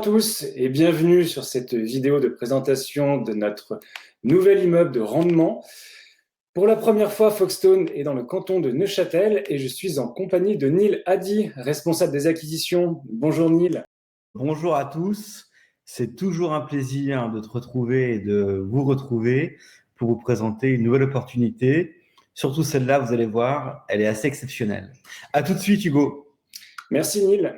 Bonjour à tous et bienvenue sur cette vidéo de présentation de notre nouvel immeuble de rendement. Pour la première fois, Foxstone est dans le canton de Neuchâtel et je suis en compagnie de Neil Haddy, responsable des acquisitions. Bonjour Neil. Bonjour à tous, c'est toujours un plaisir de te retrouver et de vous retrouver pour vous présenter une nouvelle opportunité. Surtout celle-là, vous allez voir, elle est assez exceptionnelle. À tout de suite, Hugo. Merci Neil.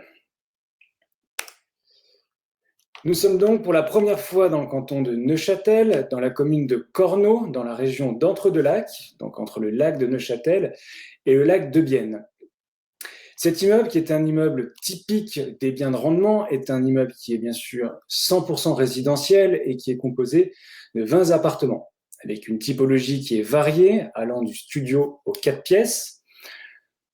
Nous sommes donc pour la première fois dans le canton de Neuchâtel, dans la commune de Cornau, dans la région d'Entre-deux-Lacs, donc entre le lac de Neuchâtel et le lac de Bienne. Cet immeuble, qui est un immeuble typique des biens de rendement, est un immeuble qui est bien sûr 100% résidentiel et qui est composé de 20 appartements, avec une typologie qui est variée, allant du studio aux 4 pièces.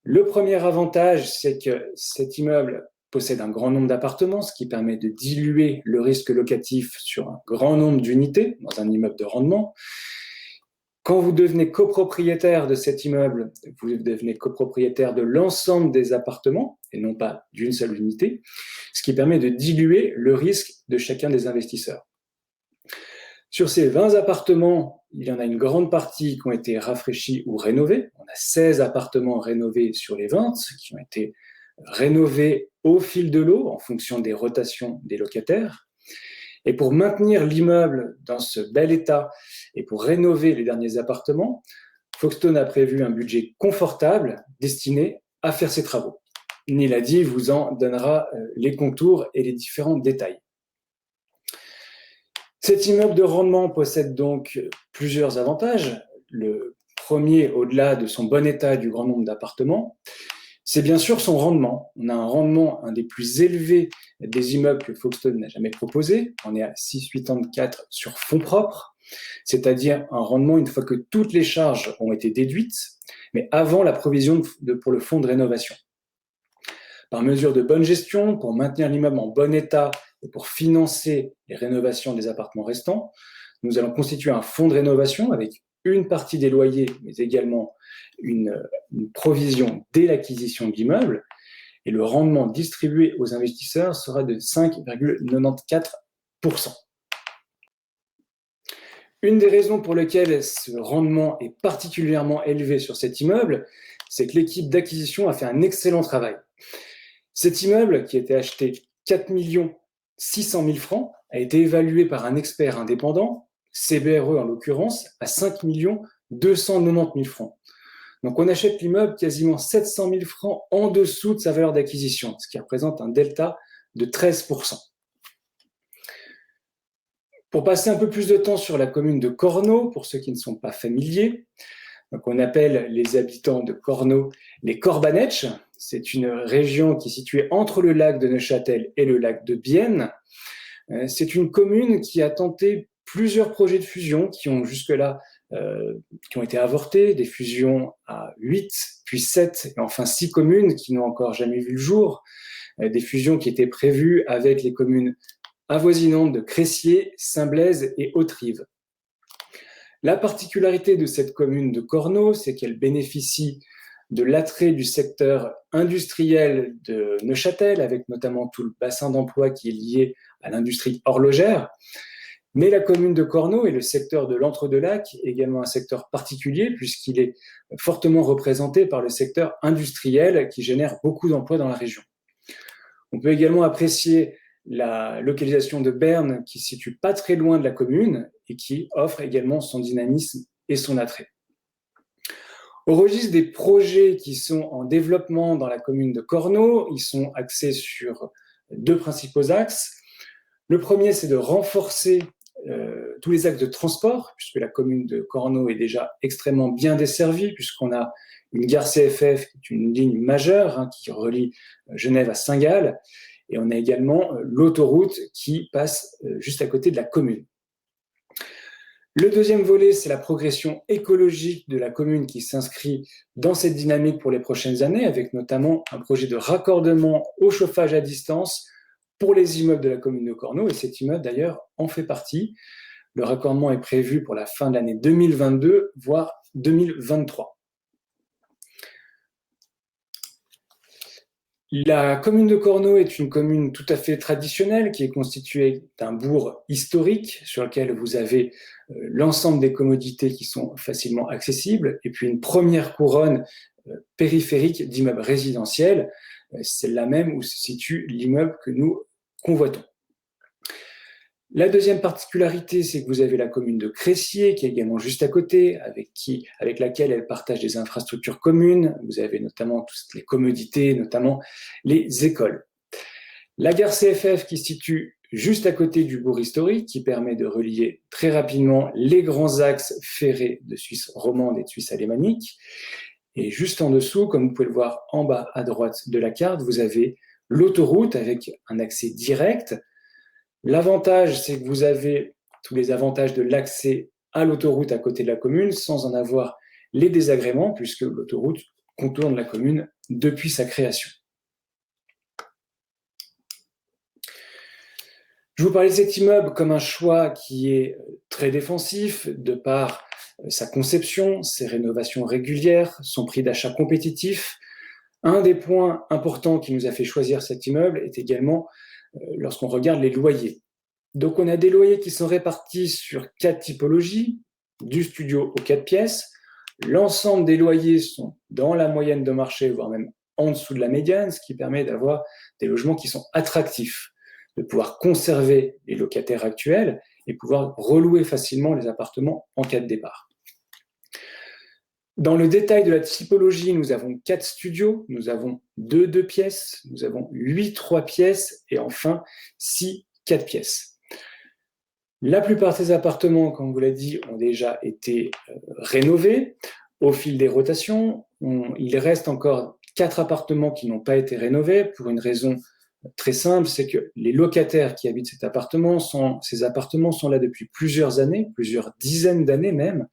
Le premier avantage, c'est que cet immeuble possède un grand nombre d'appartements, ce qui permet de diluer le risque locatif sur un grand nombre d'unités dans un immeuble de rendement. Quand vous devenez copropriétaire de cet immeuble, vous devenez copropriétaire de l'ensemble des appartements et non pas d'une seule unité, ce qui permet de diluer le risque de chacun des investisseurs. Sur ces 20 appartements, il y en a une grande partie qui ont été rafraîchis ou rénovés. On a 16 appartements rénovés sur les 20 qui ont été rénovés au fil de l'eau en fonction des rotations des locataires. Et pour maintenir l'immeuble dans ce bel état et pour rénover les derniers appartements, Foxstone a prévu un budget confortable destiné à faire ces travaux. Neil Haddy vous en donnera les contours et les différents détails. Cet immeuble de rendement possède donc plusieurs avantages. Le premier, au-delà de son bon état et du grand nombre d'appartements, c'est bien sûr son rendement. On a un rendement, un des plus élevés des immeubles que Foxstone n'a jamais proposé. On est à 6,84 sur fonds propres, c'est-à-dire un rendement une fois que toutes les charges ont été déduites, mais avant la provision pour le fonds de rénovation. Par mesure de bonne gestion, pour maintenir l'immeuble en bon état et pour financer les rénovations des appartements restants, nous allons constituer un fonds de rénovation avec une partie des loyers, mais également une provision dès l'acquisition de l'immeuble, et le rendement distribué aux investisseurs sera de 5,94%. Une des raisons pour lesquelles ce rendement est particulièrement élevé sur cet immeuble, c'est que l'équipe d'acquisition a fait un excellent travail. Cet immeuble, qui a été acheté 4 600 000 francs, a été évalué par un expert indépendant, CBRE en l'occurrence, à 5 290 000 francs. Donc on achète l'immeuble quasiment 700 000 francs en dessous de sa valeur d'acquisition, ce qui représente un delta de 13%. Pour passer un peu plus de temps sur la commune de Cornau, pour ceux qui ne sont pas familiers, donc on appelle les habitants de Cornau les Corbanèches. C'est une région qui est située entre le lac de Neuchâtel et le lac de Bienne. C'est une commune qui a tenté plusieurs projets de fusion qui ont jusque-là qui ont été avortés, des fusions à 8, puis 7, et enfin 6 communes qui n'ont encore jamais vu le jour, des fusions qui étaient prévues avec les communes avoisinantes de Cressier, Saint-Blaise et Hauterive. La particularité de cette commune de Cornau, c'est qu'elle bénéficie de l'attrait du secteur industriel de Neuchâtel, avec notamment tout le bassin d'emploi qui est lié à l'industrie horlogère. Mais la commune de Cornau et le secteur de l'Entre-deux-Lacs est également un secteur particulier puisqu'il est fortement représenté par le secteur industriel qui génère beaucoup d'emplois dans la région. On peut également apprécier la localisation de Berne qui se situe pas très loin de la commune et qui offre également son dynamisme et son attrait. Au registre des projets qui sont en développement dans la commune de Cornau, ils sont axés sur 2 principaux axes. Le premier, c'est de renforcer tous les axes de transport, puisque la commune de Cornau est déjà extrêmement bien desservie, puisqu'on a une gare CFF qui est une ligne majeure qui relie Genève à Saint-Gall, et on a également l'autoroute qui passe juste à côté de la commune. Le deuxième volet, c'est la progression écologique de la commune qui s'inscrit dans cette dynamique pour les prochaines années, avec notamment un projet de raccordement au chauffage à distance pour les immeubles de la commune de Cornau, et cet immeuble d'ailleurs en fait partie. Le raccordement est prévu pour la fin de l'année 2022, voire 2023. La commune de Corno est une commune tout à fait traditionnelle qui est constituée d'un bourg historique sur lequel vous avez l'ensemble des commodités qui sont facilement accessibles et puis une première couronne périphérique d'immeubles résidentiels, celle-là même où se situe l'immeuble que nous convoitons. La deuxième particularité, c'est que vous avez la commune de Crécier, qui est également juste à côté, avec laquelle elle partage des infrastructures communes. Vous avez notamment toutes les commodités, notamment les écoles. La gare CFF qui se situe juste à côté du bourg historique, qui permet de relier très rapidement les grands axes ferrés de Suisse romande et de Suisse alémanique. Et juste en dessous, comme vous pouvez le voir en bas à droite de la carte, vous avez l'autoroute avec un accès direct. L'avantage, c'est que vous avez tous les avantages de l'accès à l'autoroute à côté de la commune sans en avoir les désagréments, puisque l'autoroute contourne la commune depuis sa création. Je vous parlais de cet immeuble comme un choix qui est très défensif, de par sa conception, ses rénovations régulières, son prix d'achat compétitif. Un des points importants qui nous a fait choisir cet immeuble est également lorsqu'on regarde les loyers. Donc on a des loyers qui sont répartis sur 4 typologies, du studio aux 4 pièces. L'ensemble des loyers sont dans la moyenne de marché, voire même en dessous de la médiane, ce qui permet d'avoir des logements qui sont attractifs, de pouvoir conserver les locataires actuels et pouvoir relouer facilement les appartements en cas de départ. Dans le détail de la typologie, nous avons 4 studios, nous avons 2 2 pièces, nous avons 8 3 pièces et enfin 6 4 pièces. La plupart de ces appartements, comme on vous l'a dit, ont déjà été rénovés au fil des rotations. Il reste encore 4 appartements qui n'ont pas été rénovés pour une raison très simple, c'est que les locataires qui habitent ces appartements sont là depuis plusieurs années, plusieurs dizaines d'années même,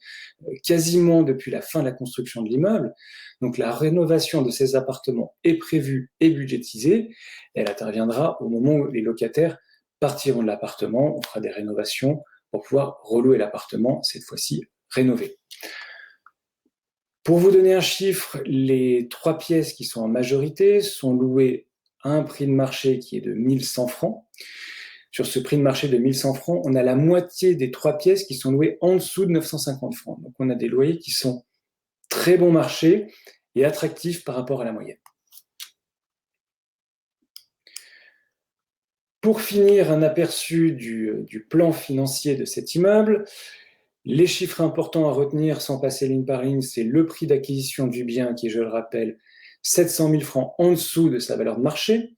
quasiment depuis la fin de la construction de l'immeuble. Donc la rénovation de ces appartements est prévue et budgétisée. Elle interviendra au moment où les locataires partiront de l'appartement. On fera des rénovations pour pouvoir relouer l'appartement, cette fois-ci rénové. Pour vous donner un chiffre, les 3 pièces qui sont en majorité sont louées à un prix de marché qui est de 1100 francs. Sur ce prix de marché de 1100 francs, on a la moitié des 3 pièces qui sont louées en dessous de 950 francs. Donc on a des loyers qui sont très bon marché et attractifs par rapport à la moyenne. Pour finir, un aperçu du plan financier de cet immeuble. Les chiffres importants à retenir sans passer ligne par ligne, c'est le prix d'acquisition du bien qui est, je le rappelle, 700 000 francs en dessous de sa valeur de marché.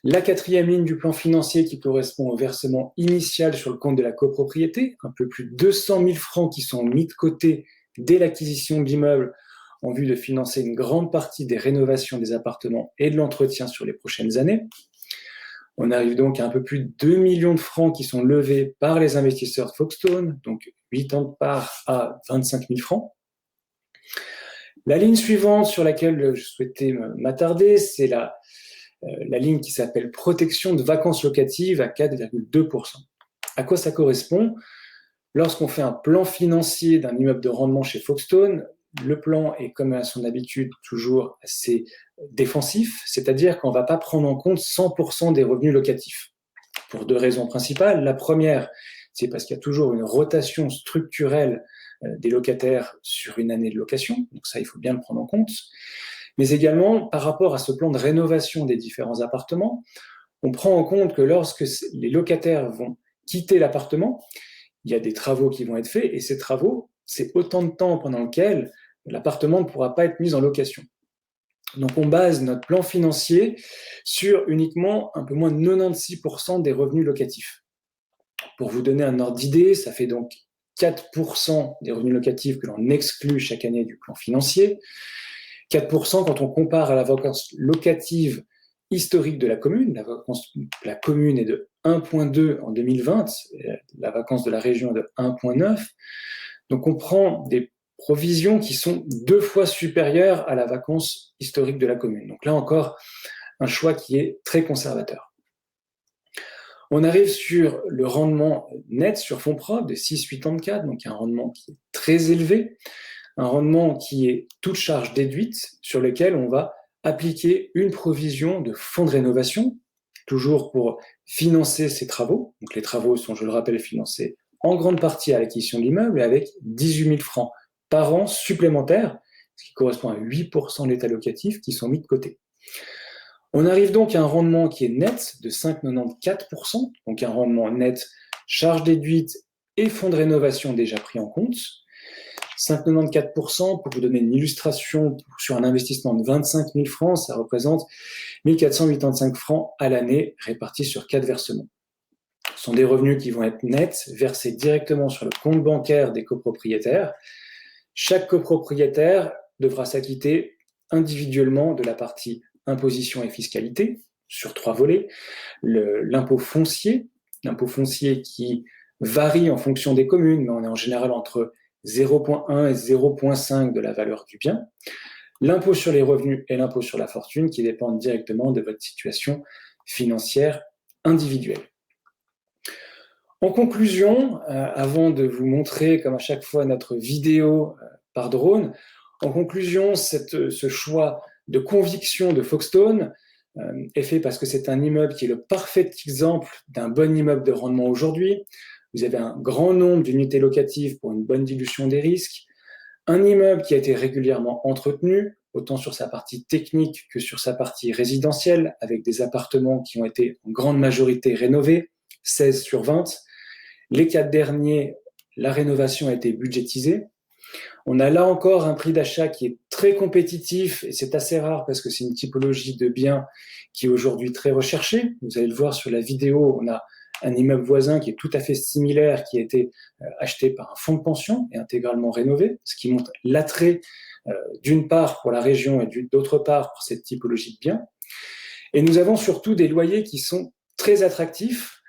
La 4e ligne du plan financier qui correspond au versement initial sur le compte de la copropriété, un peu plus de 200 000 francs qui sont mis de côté dès l'acquisition de l'immeuble en vue de financer une grande partie des rénovations des appartements et de l'entretien sur les prochaines années. On arrive donc à un peu plus de 2 millions de francs qui sont levés par les investisseurs de Folkestone, donc 8 ans de part à 25 000 francs. La ligne suivante sur laquelle je souhaitais m'attarder, c'est la ligne qui s'appelle protection de vacances locatives à 4,2%. À quoi ça correspond ? Lorsqu'on fait un plan financier d'un immeuble de rendement chez Folkestone, le plan est, comme à son habitude, toujours assez défensif, c'est-à-dire qu'on ne va pas prendre en compte 100% des revenus locatifs. Pour 2 raisons principales. La première, c'est parce qu'il y a toujours une rotation structurelle des locataires sur une année de location, donc ça, il faut bien le prendre en compte. Mais également, par rapport à ce plan de rénovation des différents appartements, on prend en compte que lorsque les locataires vont quitter l'appartement, il y a des travaux qui vont être faits, et ces travaux, c'est autant de temps pendant lequel l'appartement ne pourra pas être mis en location. Donc on base notre plan financier sur uniquement un peu moins de 96% des revenus locatifs. Pour vous donner un ordre d'idée, ça fait donc 4% des revenus locatifs que l'on exclut chaque année du plan financier. 4% quand on compare à la vacance locative historique de la commune. La commune est de 1,2 en 2020, la vacance de la région est de 1,9. Donc on prend des provisions qui sont 2 fois supérieures à la vacance historique de la commune. Donc là encore, un choix qui est très conservateur. On arrive sur le rendement net sur fonds propres de 6,84, donc un rendement qui est très élevé, un rendement qui est toute charge déduite, sur lequel on va appliquer une provision de fonds de rénovation, toujours pour financer ces travaux. Donc les travaux sont, je le rappelle, financés en grande partie à l'acquisition de l'immeuble et avec 18 000 francs par an supplémentaires, ce qui correspond à 8% de l'état locatif qui sont mis de côté. On arrive donc à un rendement qui est net de 5,94%, donc un rendement net charges déduites et fonds de rénovation déjà pris en compte. 5,94%, pour vous donner une illustration, sur un investissement de 25 000 francs, ça représente 1 485 francs à l'année répartis sur 4 versements. Ce sont des revenus qui vont être nets, versés directement sur le compte bancaire des copropriétaires. Chaque copropriétaire devra s'acquitter individuellement de la partie imposition et fiscalité, sur 3 volets. L'impôt foncier qui varie en fonction des communes, mais on est en général entre 0,1 et 0,5 de la valeur du bien. L'impôt sur les revenus et l'impôt sur la fortune qui dépendent directement de votre situation financière individuelle. En conclusion, avant de vous montrer, comme à chaque fois, notre vidéo par drone, en conclusion, ce choix de conviction de Folkestone est fait parce que c'est un immeuble qui est le parfait exemple d'un bon immeuble de rendement aujourd'hui. Vous avez un grand nombre d'unités locatives pour une bonne dilution des risques, un immeuble qui a été régulièrement entretenu, autant sur sa partie technique que sur sa partie résidentielle, avec des appartements qui ont été en grande majorité rénovés, 16 sur 20. Les 4 derniers, la rénovation a été budgétisée. On a là encore un prix d'achat qui est très compétitif, et c'est assez rare parce que c'est une typologie de bien qui est aujourd'hui très recherchée. Vous allez le voir sur la vidéo, on a un immeuble voisin qui est tout à fait similaire, qui a été acheté par un fonds de pension et intégralement rénové, ce qui montre l'attrait d'une part pour la région et d'autre part pour cette typologie de biens. Et nous avons surtout des loyers qui sont très attractifs,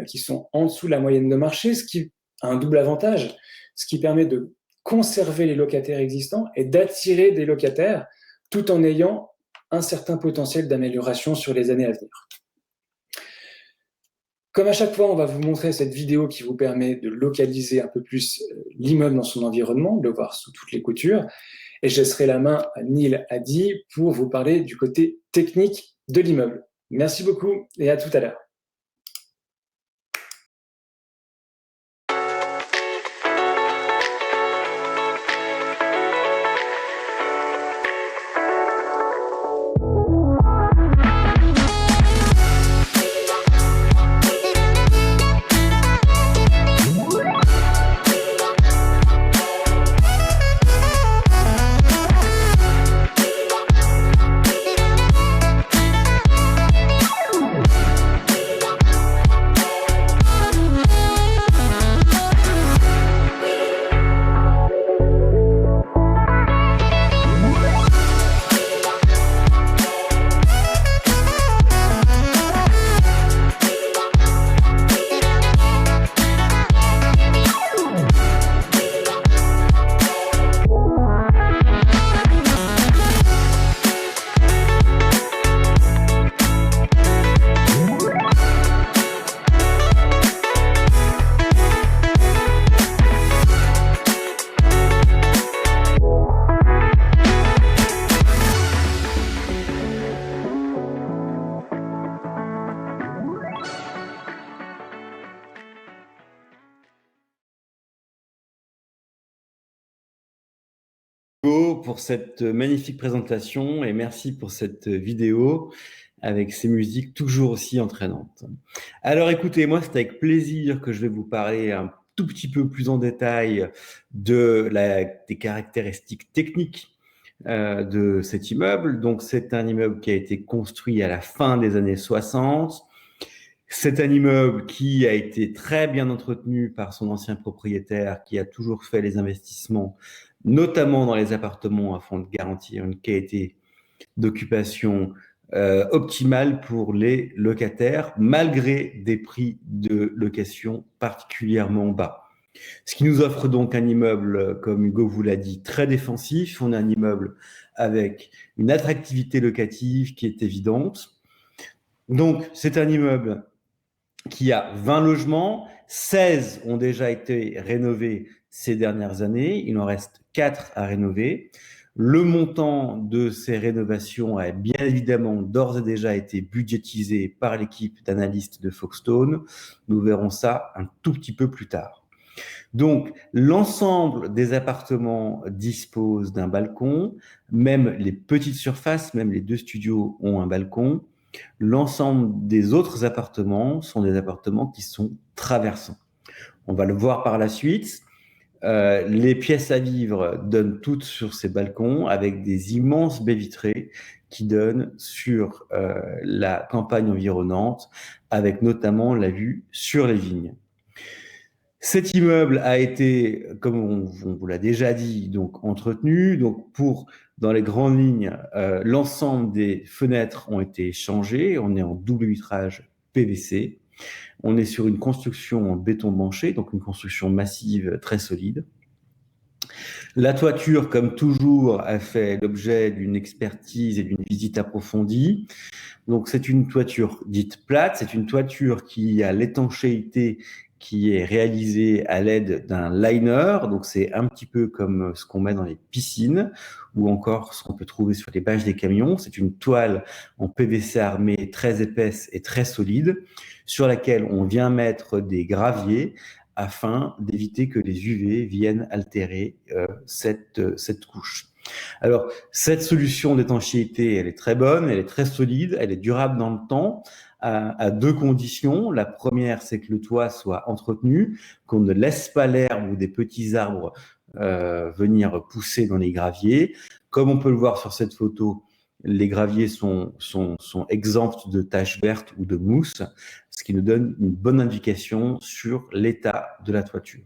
qui sont en dessous de la moyenne de marché, ce qui a un double avantage, ce qui permet de conserver les locataires existants et d'attirer des locataires tout en ayant un certain potentiel d'amélioration sur les années à venir. Comme à chaque fois, on va vous montrer cette vidéo qui vous permet de localiser un peu plus l'immeuble dans son environnement, de le voir sous toutes les coutures. Et je laisserai la main à Neil Hadi pour vous parler du côté technique de l'immeuble. Merci beaucoup et à tout à l'heure. Pour cette magnifique présentation et merci pour cette vidéo avec ces musiques toujours aussi entraînantes. Alors écoutez, moi c'est avec plaisir que je vais vous parler un tout petit peu plus en détail des caractéristiques techniques de cet immeuble. Donc c'est un immeuble qui a été construit à la fin des années 60. C'est un immeuble qui a été très bien entretenu par son ancien propriétaire qui a toujours fait les investissements notamment dans les appartements afin de garantir une qualité d'occupation optimale pour les locataires, malgré des prix de location particulièrement bas. Ce qui nous offre donc un immeuble, comme Hugo vous l'a dit, très défensif. On a un immeuble avec une attractivité locative qui est évidente. Donc, c'est un immeuble qui a 20 logements, 16 ont déjà été rénovés ces dernières années, il en reste 4 à rénover. Le montant de ces rénovations a bien évidemment d'ores et déjà été budgétisé par l'équipe d'analystes de Folkestone. Nous verrons ça un tout petit peu plus tard. Donc, l'ensemble des appartements dispose d'un balcon, même les petites surfaces, même les 2 studios ont un balcon. L'ensemble des autres appartements sont des appartements qui sont traversants. On va le voir par la suite. Les pièces à vivre donnent toutes sur ces balcons avec des immenses baies vitrées qui donnent sur la campagne environnante, avec notamment la vue sur les vignes. Cet immeuble a été, comme on vous l'a déjà dit, donc entretenu. Donc dans les grandes lignes, l'ensemble des fenêtres ont été changées. On est en double vitrage PVC. On est sur une construction en béton banché, donc une construction massive très solide. La toiture, comme toujours, a fait l'objet d'une expertise et d'une visite approfondie. Donc, c'est une toiture dite plate. C'est une toiture qui a l'étanchéité qui est réalisée à l'aide d'un liner. Donc, c'est un petit peu comme ce qu'on met dans les piscines ou encore ce qu'on peut trouver sur les bâches des camions. C'est une toile en PVC armé très épaisse et très solide sur laquelle on vient mettre des graviers afin d'éviter que les UV viennent altérer cette couche. Alors, cette solution d'étanchéité, elle est très bonne, elle est très solide, elle est durable dans le temps, à 2 conditions. La première, c'est que le toit soit entretenu, qu'on ne laisse pas l'herbe ou des petits arbres venir pousser dans les graviers. Comme on peut le voir sur cette photo, les graviers sont exempts de taches vertes ou de mousse, ce qui nous donne une bonne indication sur l'état de la toiture.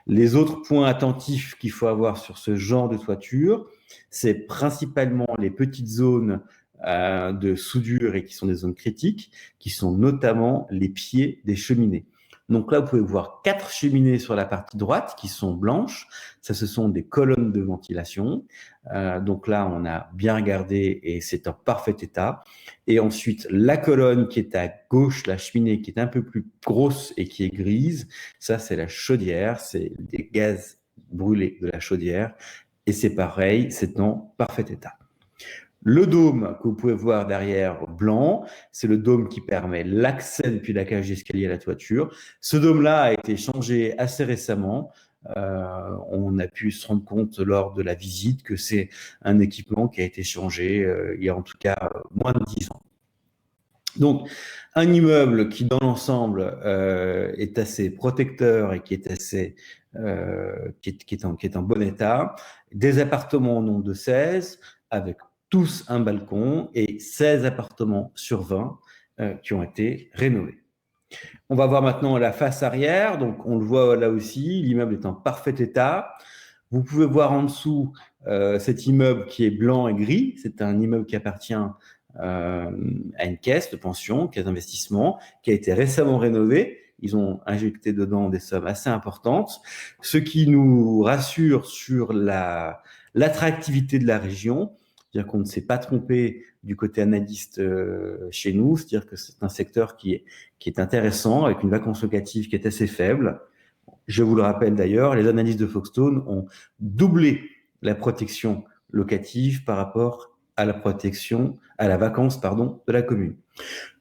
Les autres points attentifs qu'il faut avoir sur ce genre de toiture, c'est principalement les petites zones de soudure et qui sont des zones critiques, qui sont notamment les pieds des cheminées. Donc là, vous pouvez voir 4 cheminées sur la partie droite qui sont blanches. Ça, ce sont des colonnes de ventilation. Donc là, on a bien regardé et c'est en parfait état. Et ensuite, la colonne qui est à gauche, la cheminée qui est un peu plus grosse et qui est grise, ça, c'est la chaudière, c'est des gaz brûlés de la chaudière. Et c'est pareil, c'est en parfait état. Le dôme que vous pouvez voir derrière blanc, c'est le dôme qui permet l'accès depuis la cage d'escalier à la toiture. Ce dôme-là a été changé assez récemment. On a pu se rendre compte lors de la visite que c'est un équipement qui a été changé il y a en tout cas moins de 10 ans. Donc, un immeuble qui, dans l'ensemble, est assez protecteur et qui est assez, qui est en bon état. Des appartements au nombre de 16, avec tous un balcon et 16 appartements sur 20 qui ont été rénovés. On va voir maintenant la face arrière. Donc, on le voit là aussi, l'immeuble est en parfait état. Vous pouvez voir en dessous cet immeuble qui est blanc et gris. C'est un immeuble qui appartient à une caisse de pension, caisse d'investissement, qui a été récemment rénové. Ils ont injecté dedans des sommes assez importantes, ce qui nous rassure sur l'attractivité de la région. C'est-à-dire qu'on ne s'est pas trompé du côté analyste chez nous, c'est-à-dire que c'est un secteur qui est intéressant, avec une vacance locative qui est assez faible. Je vous le rappelle d'ailleurs, les analystes de Folkestone ont doublé la protection locative par rapport à la vacance de la commune.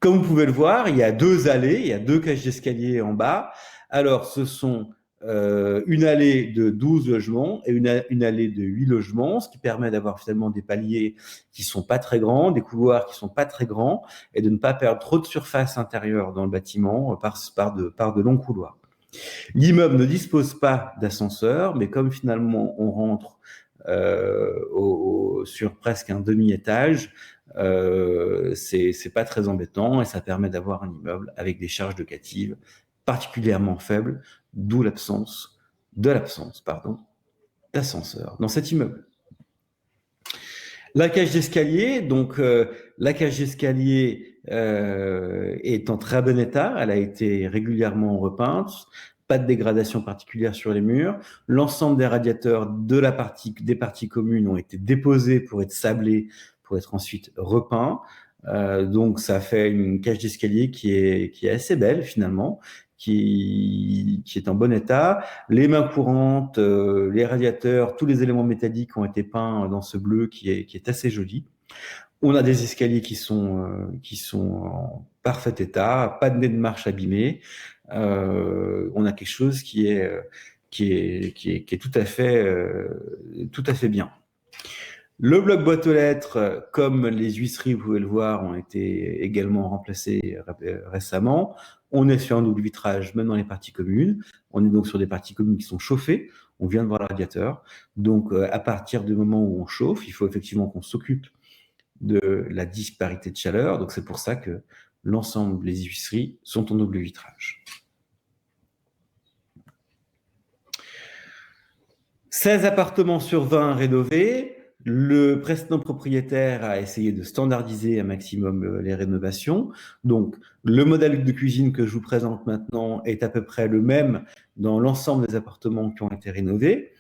Comme vous pouvez le voir, il y a 2 allées, il y a 2 cages d'escalier en bas. Alors, ce sont une allée de 12 logements et une allée de 8 logements, ce qui permet d'avoir finalement des paliers qui sont pas très grands, des couloirs qui sont pas très grands et de ne pas perdre trop de surface intérieure dans le bâtiment par de longs couloirs. L'immeuble ne dispose pas d'ascenseur, mais comme finalement on rentre sur presque un demi-étage, c'est pas très embêtant et ça permet d'avoir un immeuble avec des charges locatives particulièrement faibles, d'où l'absence d'ascenseur dans cet immeuble. La cage d'escalier, donc la cage d'escalier est en très bon état, elle a été régulièrement repeinte, pas de dégradation particulière sur les murs. L'ensemble des radiateurs des parties communes ont été déposés pour être sablés, pour être ensuite repeints. Donc ça fait une cage d'escalier qui est assez belle finalement, qui est en bon état. Les mains courantes, les radiateurs, tous les éléments métalliques ont été peints dans ce bleu qui est assez joli. On a des escaliers qui sont en parfait état, pas de nez de marche abîmé. On a quelque chose qui est tout à fait bien. Le bloc boîte aux lettres, comme les huisseries, vous pouvez le voir, ont été également remplacés récemment. On est sur un double vitrage, même dans les parties communes. On est donc sur des parties communes qui sont chauffées. On vient de voir le radiateur. Donc, à partir du moment où on chauffe, il faut effectivement qu'on s'occupe de la disparité de chaleur. Donc, c'est pour ça que l'ensemble des huisseries sont en double vitrage. 16 appartements sur 20 rénovés. Le précédent propriétaire a essayé de standardiser un maximum les rénovations. Donc, le modèle de cuisine que je vous présente maintenant est à peu près le même dans l'ensemble des appartements qui ont été rénovés.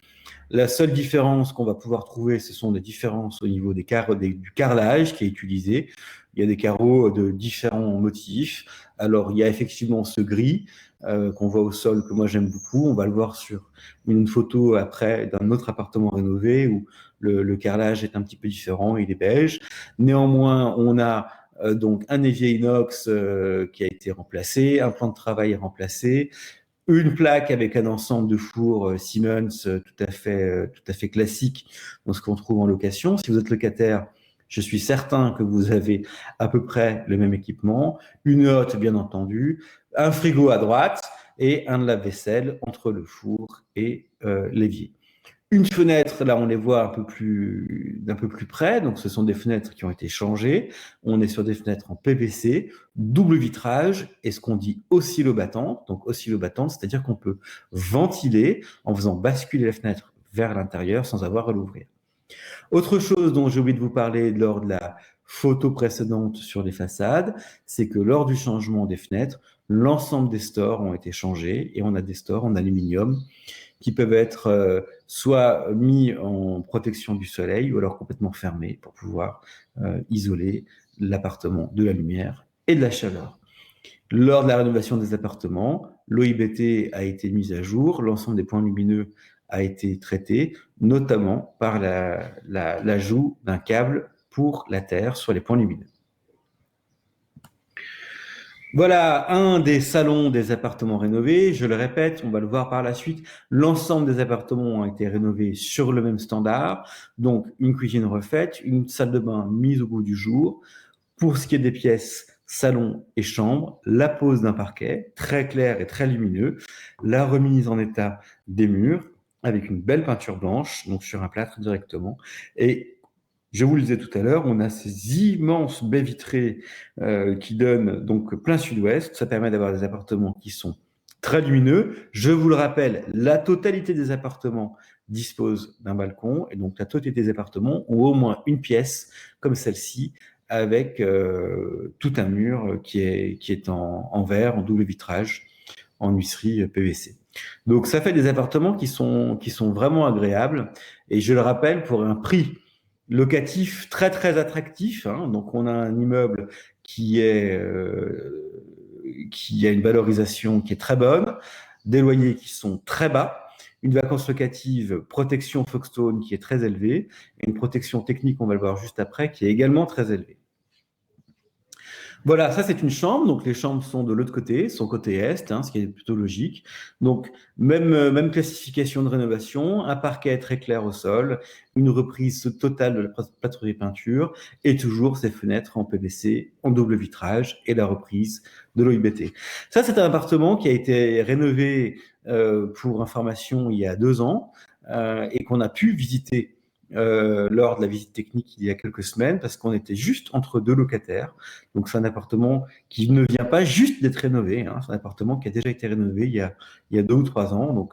La seule différence qu'on va pouvoir trouver, ce sont des différences au niveau du carrelage qui est utilisé. Il y a des carreaux de différents motifs. Alors, il y a effectivement ce gris qu'on voit au sol que moi j'aime beaucoup. On va le voir sur une photo après d'un autre appartement rénové où le carrelage est un petit peu différent, il est beige. Néanmoins, on a donc un évier inox qui a été remplacé, un plan de travail est remplacé, une plaque avec un ensemble de fours Siemens tout à fait classique dans ce qu'on trouve en location. Si vous êtes locataire, je suis certain que vous avez à peu près le même équipement, une hotte bien entendu, un frigo à droite et un lave-vaisselle entre le four et l'évier. Une fenêtre, là on les voit d'un peu plus près, donc ce sont des fenêtres qui ont été changées. On est sur des fenêtres en PVC, double vitrage et ce qu'on dit oscillobattante. Donc oscillobattante, c'est-à-dire qu'on peut ventiler en faisant basculer la fenêtre vers l'intérieur sans avoir à l'ouvrir. Autre chose dont j'ai oublié de vous parler lors de la photo précédente sur les façades, c'est que lors du changement des fenêtres, l'ensemble des stores ont été changés et on a des stores en aluminium qui peuvent être soit mis en protection du soleil ou alors complètement fermés pour pouvoir isoler l'appartement de la lumière et de la chaleur. Lors de la rénovation des appartements, l'OIBT a été mise à jour, l'ensemble des points lumineux a été traité, notamment par l'ajout d'un câble pour la terre sur les points lumineux. Voilà un des salons des appartements rénovés. Je le répète, on va le voir par la suite. L'ensemble des appartements ont été rénovés sur le même standard. Donc, une cuisine refaite, une salle de bain mise au goût du jour. Pour ce qui est des pièces, salon et chambre, la pose d'un parquet très clair et très lumineux, la remise en état des murs avec une belle peinture blanche, donc sur un plâtre directement. Et je vous le disais tout à l'heure, on a ces immenses baies vitrées qui donnent donc plein sud-ouest. Ça permet d'avoir des appartements qui sont très lumineux. Je vous le rappelle, la totalité des appartements dispose d'un balcon et donc la totalité des appartements ont au moins une pièce comme celle-ci avec tout un mur qui est en verre, en double vitrage, en huisserie PVC. Donc ça fait des appartements qui sont vraiment agréables et je le rappelle pour un prix locatif très très attractif. Hein. Donc on a un immeuble qui a une valorisation qui est très bonne, des loyers qui sont très bas, une vacance locative protection Foxtone qui est très élevée et une protection technique, on va le voir juste après, qui est également très élevée. Voilà, ça c'est une chambre, donc les chambres sont de l'autre côté, sont côté est, hein, ce qui est plutôt logique. Donc même classification de rénovation, un parquet très clair au sol, une reprise totale de la plâtrerie peinture et toujours ces fenêtres en PVC en double vitrage et la reprise de l'OIBT. Ça c'est un appartement qui a été rénové pour information il y a 2 ans et qu'on a pu visiter lors de la visite technique il y a quelques semaines parce qu'on était juste entre 2 locataires. Donc c'est un appartement qui ne vient pas juste d'être rénové, hein. C'est un appartement qui a déjà été rénové il y a 2 ou 3 ans. Donc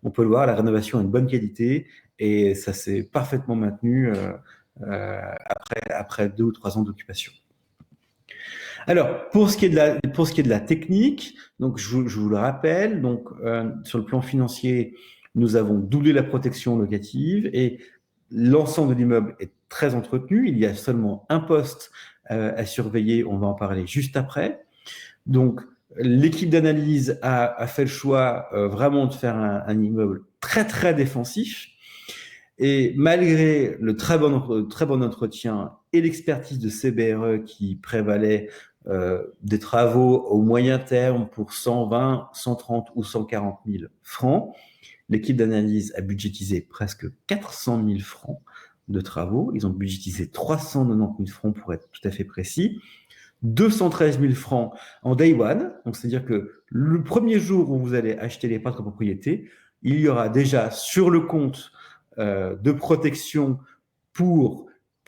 on peut le voir, la rénovation a une bonne qualité et ça s'est parfaitement maintenu après 2 ou 3 ans d'occupation. Alors, pour ce qui est de la technique, donc je vous le rappelle, donc sur le plan financier, nous avons doublé la protection locative et l'ensemble de l'immeuble est très entretenu. Il y a seulement un poste à surveiller. On va en parler juste après. Donc, L'équipe d'analyse a fait le choix vraiment de faire un immeuble très, très défensif. Et malgré le très bon entretien et l'expertise de CBRE qui prévalait des travaux au moyen terme pour 120, 130 ou 140 000 francs, l'équipe d'analyse a budgétisé presque 400 000 francs de travaux. Ils ont budgétisé 390 000 francs pour être tout à fait précis. 213 000 francs en day one. Donc, c'est-à-dire que le premier jour où vous allez acheter les parts de propriété, il y aura déjà sur le compte de protection pour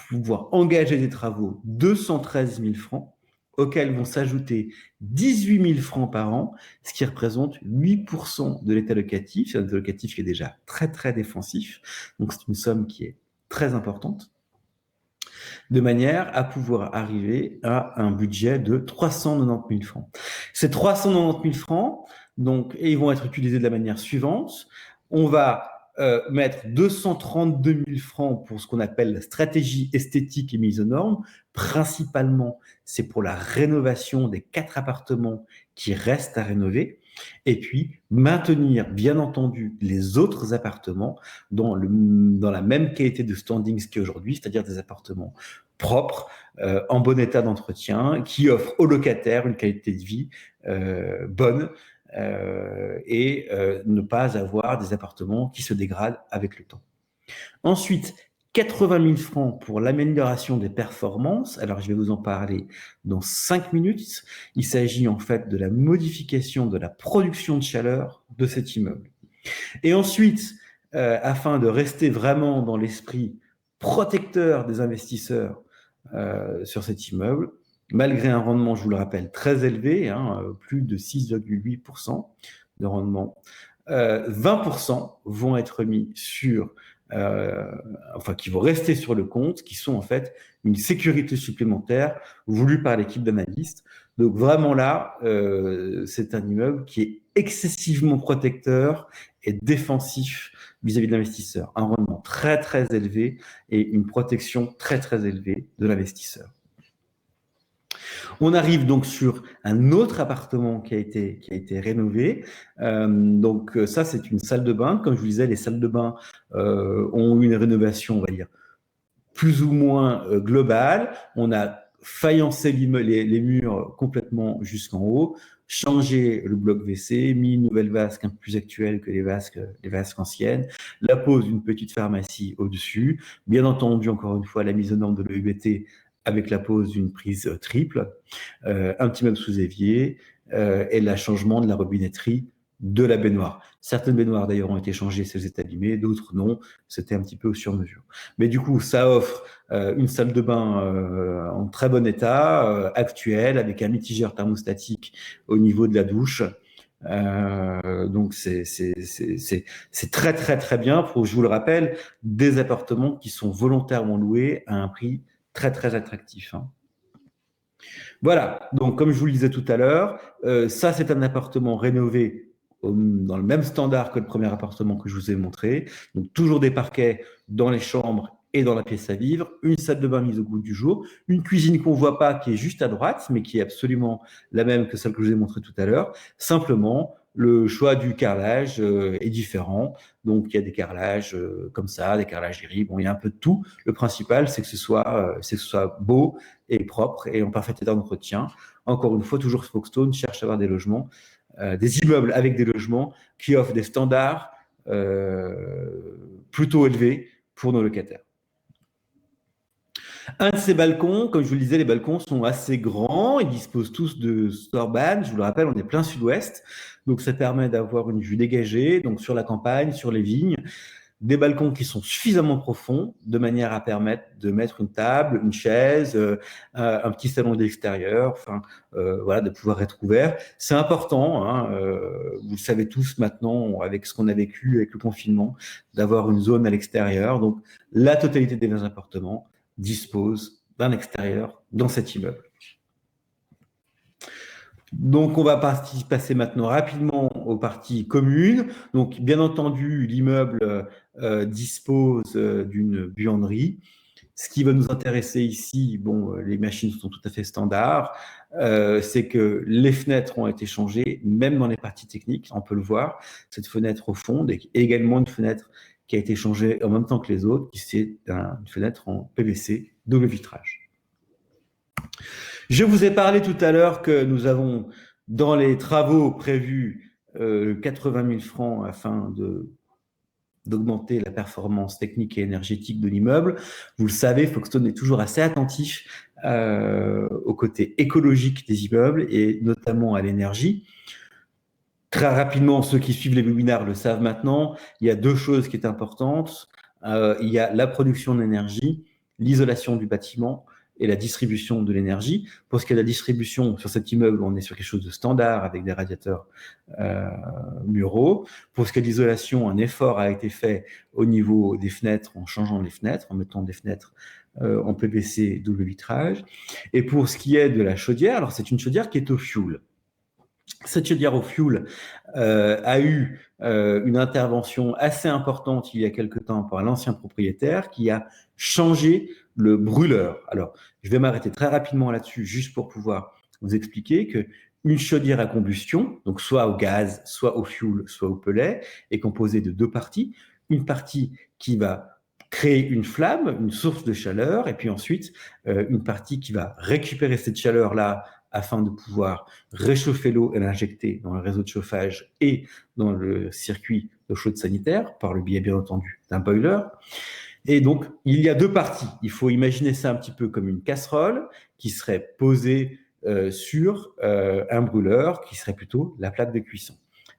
pouvoir engager des travaux 213 000 francs, auxquels vont s'ajouter 18 000 francs par an, ce qui représente 8% de l'état locatif. C'est un état locatif qui est déjà très, très défensif. Donc, c'est une somme qui est très importante, de manière à pouvoir arriver à un budget de 390 000 francs. Ces 390 000 francs, donc, et ils vont être utilisés de la manière suivante. On va mettre 232 000 francs pour ce qu'on appelle la stratégie esthétique et mise aux normes. Principalement, c'est pour la rénovation des 4 appartements qui restent à rénover. Et puis, maintenir, bien entendu, les autres appartements dans la même qualité de standing qu'aujourd'hui, c'est-à-dire des appartements propres, en bon état d'entretien, qui offrent aux locataires une qualité de vie bonne, et ne pas avoir des appartements qui se dégradent avec le temps. Ensuite, 80 000 francs pour l'amélioration des performances. Alors, je vais vous en parler dans 5 minutes. Il s'agit en fait de la modification de la production de chaleur de cet immeuble. Et ensuite, afin de rester vraiment dans l'esprit protecteur des investisseurs sur cet immeuble, malgré un rendement, je vous le rappelle, très élevé, plus de 6,8% de rendement, 20% vont être mis sur, qui vont rester sur le compte, qui sont en fait une sécurité supplémentaire voulue par l'équipe d'analystes. Donc vraiment là, c'est un immeuble qui est excessivement protecteur et défensif vis-à-vis de l'investisseur. Un rendement très très élevé et une protection très très élevée de l'investisseur. On arrive donc sur un autre appartement qui a été rénové. Donc ça, c'est une salle de bain. Comme je vous disais, les salles de bain ont eu une rénovation, on va dire, plus ou moins globale. On a faillancé les murs complètement jusqu'en haut, changé le bloc WC, mis une nouvelle vasque un peu plus actuelle que les vasques anciennes, la pose d'une petite pharmacie au-dessus, bien entendu, encore une fois, la mise aux normes de l'EUBT avec la pose d'une prise triple, un petit meuble sous évier et le changement de la robinetterie de la baignoire. Certaines baignoires d'ailleurs ont été changées si elles étaient abîmées, d'autres non, c'était un petit peu sur mesure. Mais du coup, ça offre une salle de bain en très bon état, actuelle, avec un mitigeur thermostatique au niveau de la douche. Donc c'est très très très bien pour, je vous le rappelle, des appartements qui sont volontairement loués à un prix très très attractif. Voilà, donc comme je vous le disais tout à l'heure, ça c'est un appartement rénové dans le même standard que le premier appartement que je vous ai montré. Donc toujours des parquets dans les chambres et dans la pièce à vivre, une salle de bain mise au goût du jour, une cuisine qu'on ne voit pas qui est juste à droite, mais qui est absolument la même que celle que je vous ai montrée tout à l'heure. Simplement, le choix du carrelage est différent. Donc, il y a des carrelages comme ça, des carrelages gris. Bon, il y a un peu de tout. Le principal, c'est que ce soit beau et propre et en parfait état d'entretien. Encore une fois, toujours Folkestone cherche à avoir des logements, des immeubles avec des logements qui offrent des standards plutôt élevés pour nos locataires. Un de ces balcons, comme je vous le disais, les balcons sont assez grands, ils disposent tous de storban. Je vous le rappelle, on est plein sud-ouest, donc ça permet d'avoir une vue dégagée, donc sur la campagne, sur les vignes. Des balcons qui sont suffisamment profonds, de manière à permettre de mettre une table, une chaise, un petit salon d'extérieur, voilà, de pouvoir être ouvert. C'est important, vous le savez tous maintenant, avec ce qu'on a vécu avec le confinement, d'avoir une zone à l'extérieur. Donc, la totalité des appartements dispose d'un extérieur dans cet immeuble. Donc, on va passer maintenant rapidement aux parties communes. Donc, bien entendu, l'immeuble dispose d'une buanderie Ce qui va nous intéresser ici, bon, les machines sont tout à fait standards, c'est que les fenêtres ont été changées, même dans les parties techniques, on peut le voir. Cette fenêtre au fond, et également une fenêtre qui a été changée en même temps que les autres, qui c'est une fenêtre en PVC, double vitrage. Je vous ai parlé tout à l'heure que nous avons, dans les travaux prévus, 80 000 francs afin d'augmenter la performance technique et énergétique de l'immeuble. Vous le savez, Foxtone est toujours assez attentif au côté écologique des immeubles et notamment à l'énergie. Très rapidement, ceux qui suivent les webinaires le savent maintenant, il y a deux choses qui sont importantes. Il y a la production d'énergie, l'isolation du bâtiment et la distribution de l'énergie. Pour ce qui est de la distribution, sur cet immeuble, on est sur quelque chose de standard avec des radiateurs muraux. Pour ce qui est de l'isolation, un effort a été fait au niveau des fenêtres en changeant les fenêtres, en mettant des fenêtres en PVC double vitrage. Et pour ce qui est de la chaudière, alors c'est une chaudière qui est au fioul. Cette chaudière au fioul a eu une intervention assez importante il y a quelque temps par l'ancien propriétaire qui a changé le brûleur. Alors, je vais m'arrêter très rapidement là-dessus juste pour pouvoir vous expliquer que une chaudière à combustion, donc soit au gaz, soit au fioul, soit au pellet, est composée de deux parties. Une partie qui va créer une flamme, une source de chaleur, et puis ensuite une partie qui va récupérer cette chaleur-là afin de pouvoir réchauffer l'eau et l'injecter dans le réseau de chauffage et dans le circuit d'eau chaude sanitaire, par le biais bien entendu d'un boiler. Et donc, il y a deux parties. Il faut imaginer ça un petit peu comme une casserole qui serait posée sur un brûleur qui serait plutôt la plaque de cuisson.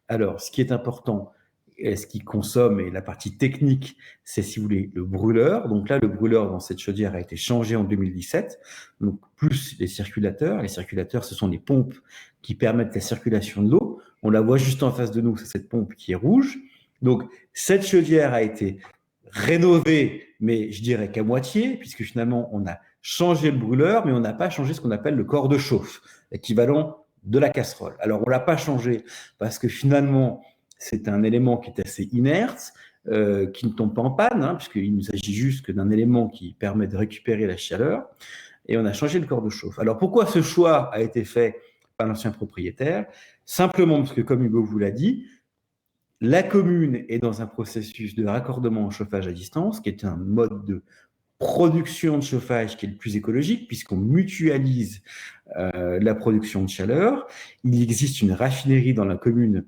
Alors, ce qui est important, et ce qui consomme, et la partie technique, c'est, si vous voulez, le brûleur. Donc là, le brûleur dans cette chaudière a été changé en 2017. Donc, plus les circulateurs. Les circulateurs, ce sont les pompes qui permettent la circulation de l'eau. On la voit juste en face de nous, c'est cette pompe qui est rouge. Donc, cette chaudière a été rénovée, mais je dirais qu'à moitié, puisque finalement, on a changé le brûleur, mais on n'a pas changé ce qu'on appelle le corps de chauffe, l'équivalent de la casserole. Alors, on l'a pas changé parce que finalement, c'est un élément qui est assez inerte, qui ne tombe pas en panne, hein, puisqu'il ne s'agit juste que d'un élément qui permet de récupérer la chaleur, et on a changé le corps de chauffe. Alors, pourquoi ce choix a été fait par l'ancien propriétaire? Simplement parce que, comme Hugo vous l'a dit, la commune est dans un processus de raccordement au chauffage à distance, qui est un mode de production de chauffage qui est le plus écologique, puisqu'on mutualise la production de chaleur. Il existe une raffinerie dans la commune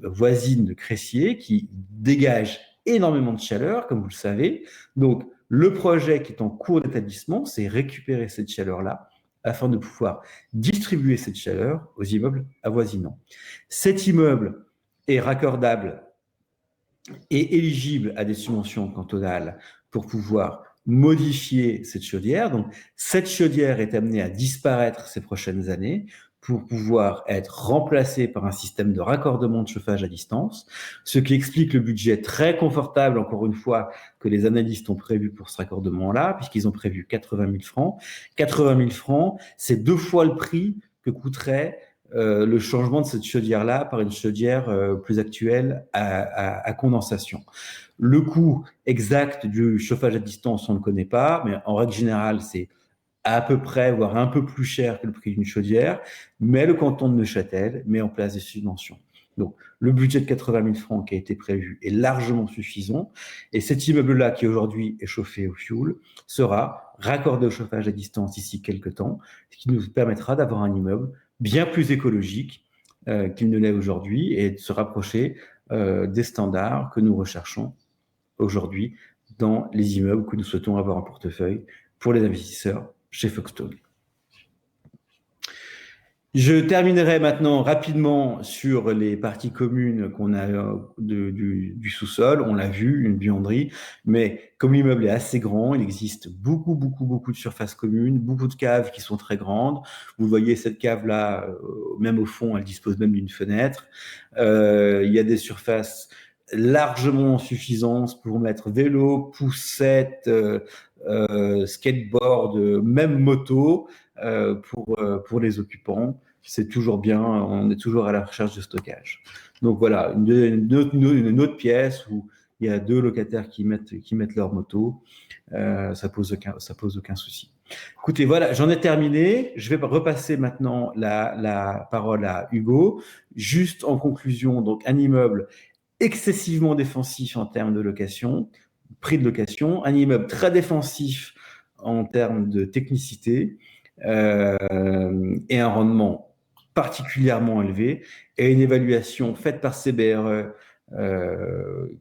voisine de Cressier qui dégage énormément de chaleur, comme vous le savez. Donc, le projet qui est en cours d'établissement, c'est récupérer cette chaleur-là afin de pouvoir distribuer cette chaleur aux immeubles avoisinants. Cet immeuble est raccordable et éligible à des subventions cantonales pour pouvoir modifier cette chaudière. Donc, cette chaudière est amenée à disparaître ces prochaines années pour pouvoir être remplacée par un système de raccordement de chauffage à distance, ce qui explique le budget très confortable, encore une fois, que les analystes ont prévu pour ce raccordement-là, puisqu'ils ont prévu 80 000 francs. 80 000 francs, c'est 2 fois le prix que coûterait le changement de cette chaudière-là par une chaudière plus actuelle à condensation. Le coût exact du chauffage à distance, on ne le connaît pas, mais en règle générale, c'est à peu près, voire un peu plus cher que le prix d'une chaudière, mais le canton de Neuchâtel met en place des subventions. Donc, le budget de 80 000 francs qui a été prévu est largement suffisant, et cet immeuble-là, qui aujourd'hui est chauffé au fioul, sera raccordé au chauffage à distance d'ici quelques temps, ce qui nous permettra d'avoir un immeuble bien plus écologique qu'il ne l'est aujourd'hui et de se rapprocher des standards que nous recherchons aujourd'hui dans les immeubles que nous souhaitons avoir en portefeuille pour les investisseurs chez Foxtone. Je terminerai maintenant rapidement sur les parties communes qu'on a du sous-sol. On l'a vu, une buanderie, mais comme l'immeuble est assez grand, il existe beaucoup de surfaces communes, beaucoup de caves qui sont très grandes. Vous voyez cette cave-là, même au fond, elle dispose même d'une fenêtre. Il y a des surfaces largement suffisantes pour mettre vélo, poussette, skateboard, même moto. Pour les occupants, c'est toujours bien, on est toujours à la recherche de stockage. Donc voilà, une autre pièce où il y a 2 locataires qui mettent leur moto, ça pose aucun souci. Écoutez, voilà, j'en ai terminé. Je vais repasser maintenant la parole à Hugo. Juste en conclusion, donc un immeuble excessivement défensif en termes de location, prix de location, un immeuble très défensif en termes de technicité et un rendement particulièrement élevé et une évaluation faite par CBRE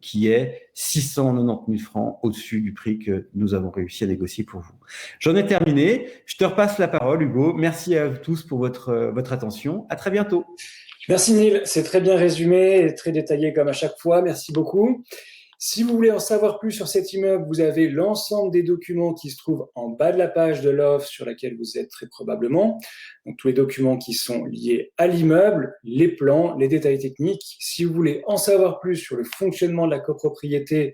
qui est 690 000 francs au-dessus du prix que nous avons réussi à négocier pour vous. J'en ai terminé. Je te repasse la parole, Hugo. Merci à vous tous pour votre attention. À très bientôt. Merci Neil, c'est très bien résumé et très détaillé comme à chaque fois. Merci beaucoup. Si vous voulez en savoir plus sur cet immeuble, vous avez l'ensemble des documents qui se trouvent en bas de la page de l'offre sur laquelle vous êtes très probablement. Donc, tous les documents qui sont liés à l'immeuble, les plans, les détails techniques. Si vous voulez en savoir plus sur le fonctionnement de la copropriété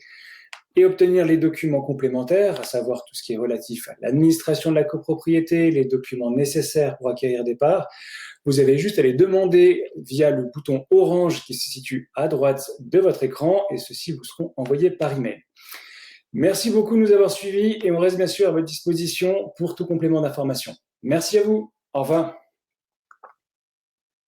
et obtenir les documents complémentaires, à savoir tout ce qui est relatif à l'administration de la copropriété, les documents nécessaires pour acquérir des parts, vous avez juste à les demander via le bouton orange qui se situe à droite de votre écran et ceux-ci vous seront envoyés par email. Merci beaucoup de nous avoir suivis et on reste bien sûr à votre disposition pour tout complément d'information. Merci à vous. Au revoir.